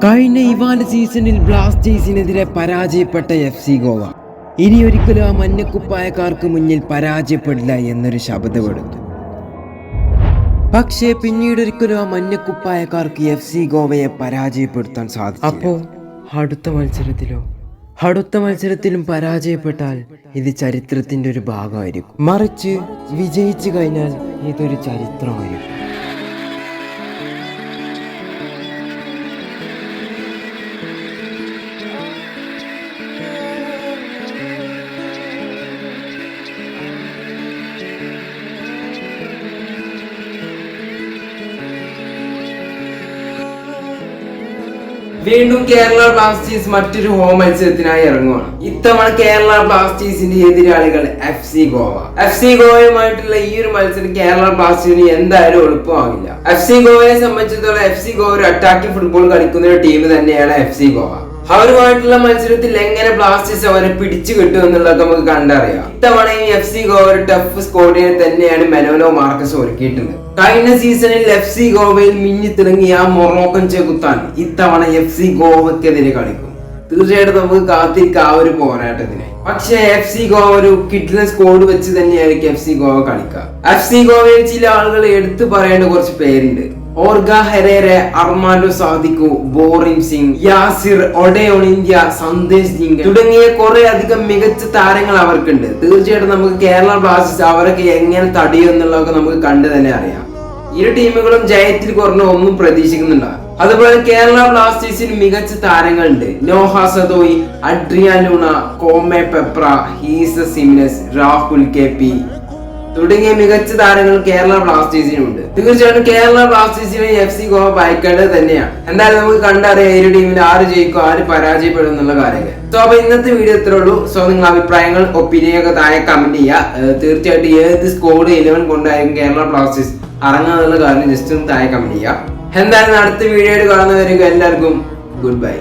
കഴിഞ്ഞ ഇവാന സീസണിൽ ബ്ലാസ്റ്റേഴ്സിനെതിരെ പരാജയപ്പെട്ട FC ഗോവ ഇനി ഒരിക്കലും ആ മഞ്ഞക്കുപ്പായക്കാർക്ക് മുന്നിൽ പരാജയപ്പെടില്ല എന്നൊരു ശബ്ദമെടുത്തു. പക്ഷേ പിന്നീട് ഒരിക്കലും ആ മഞ്ഞക്കുപ്പായക്കാർക്ക് FC ഗോവയെ പരാജയപ്പെടുത്താൻ സാധിച്ചു. അപ്പോൾ അടുത്ത മത്സരത്തിലും പരാജയപ്പെട്ടാൽ ഇത് ചരിത്രത്തിന്റെ ഒരു ഭാഗമായിരിക്കും. മറിച്ച് വിജയിച്ചു കഴിഞ്ഞാൽ ഇതൊരു ചരിത്രമായിരിക്കും. വീണ്ടും കേരള ബ്ലാസ്റ്റേഴ്സ് മറ്റൊരു ഹോം മത്സരത്തിനായി ഇറങ്ങുകയാണ്. ഇത്തവണ കേരള ബ്ലാസ്റ്റേഴ്സിന്റെ എതിരാളികൾ FC ഗോവ. FC ഗോവയുമായിട്ടുള്ള ഈ ഒരു മത്സരം കേരള ബ്ലാസ്റ്റേഴ്സിന് എന്തായാലും എളുപ്പമാകില്ല. FC ഗോവയെ സംബന്ധിച്ചിടത്തോളം FC ഗോവ ഒരു അറ്റാക്കിംഗ് ഫുട്ബോൾ കളിക്കുന്ന ഒരു ടീം തന്നെയാണ് FC ഗോവ. അവരുമായിട്ടുള്ള മത്സരത്തിൽ എങ്ങനെ ബ്ലാസ്റ്റേഴ്സ് അവരെ പിടിച്ചു കിട്ടും എന്നുള്ളത് നമുക്ക് കണ്ടറിയാം. ഇത്തവണ ഈ FC ഗോവ ഒരു ടഫ് സ്കോഡിനെ തന്നെയാണ് മെനോനോ മാർക്കസ് ഒരുക്കിയിട്ടുള്ളത്. കഴിഞ്ഞ സീസണിൽ FC ഗോവയിൽ മിന്നി തിളങ്ങിയ മൊറോക്കൻ ചെകുത്താൻ ഇത്തവണ FC ഗോവക്കെതിരെ കളിക്കും. തീർച്ചയായിട്ടും നമുക്ക് കാത്തിരിക്കാം ആ ഒരു പോരാട്ടത്തിന്. പക്ഷേ FC ഗോവ ഒരു കിഡ്ലൻ സ്കോഡ് വെച്ച് തന്നെയായിരിക്കും FC ഗോവ കളിക്കുക. FC ഗോവയിൽ ചില ആളുകൾ എടുത്തു പറയേണ്ട കുറച്ച് പേരുണ്ട്. ഓർഗ ഹെരേറെ, അർമാൻഡോ സാദിക്കു, ബോറിം സിംഗ്, യാസിർ, ഒഡെയോണിന്ത്യ, സന്ദേശ് ജിംഗ തുടങ്ങിയ കുറെ അധികം മികച്ച താരങ്ങൾ അവർക്കുണ്ട്. തീർച്ചയായിട്ടും നമുക്ക് കേരള ബ്ലാസ്റ്റേഴ്സ് അവരൊക്കെ എങ്ങനെ തടിയും എന്നുള്ളതൊക്കെ നമുക്ക് കണ്ടു തന്നെ അറിയാം. ഇരു ടീമുകളും ജയത്തിൽ കുറഞ്ഞ ഒന്നും പ്രതീക്ഷിക്കുന്നുണ്ട്. അതുപോലെ കേരള ബ്ലാസ്റ്റേഴ്സിന് മികച്ച താരങ്ങളുണ്ട്. Noah Sadaoui, Adrian Luna, Kwame Peprah, Jesus Jimenez, Rahul KP തുടങ്ങിയ മികച്ച താരങ്ങൾ കേരള ബ്ലാസ്റ്റേഴ്സിനുണ്ട്. തീർച്ചയായിട്ടും കേരള ബ്ലാസ്റ്റേഴ്സിനെ FC ഗോവ ഭയക്കേണ്ടത് തന്നെയാണ്. എന്തായാലും നമുക്ക് കണ്ടറിയാം ഇരു ടീമിൽ ആര് ജയിക്കും ആര് പരാജയപ്പെടും എന്നുള്ള കാര്യങ്ങൾ. സോ അപ്പൊ ഇന്നത്തെ വീഡിയോ ഇത്രേ ഉള്ളൂ. സോ നിങ്ങൾ അഭിപ്രായങ്ങൾ ഒപ്പീനിയൻ ഒക്കെ താഴെ കമന്റ് ചെയ്യുക. തീർച്ചയായിട്ടും ഏത് സ്കോഡ് 11 കൊണ്ടായിരിക്കും കേരള ബ്ലാസ്റ്റേഴ്സ് ഇറങ്ങാന്നുള്ള കാര്യം ജസ്റ്റ് ഒന്ന് താഴെ കമന്റ് ചെയ്യുക. എന്തായാലും അടുത്ത വീഡിയോ ആയിട്ട് കാണുന്നവരേക്കും എല്ലാവർക്കും ഗുഡ് ബൈ.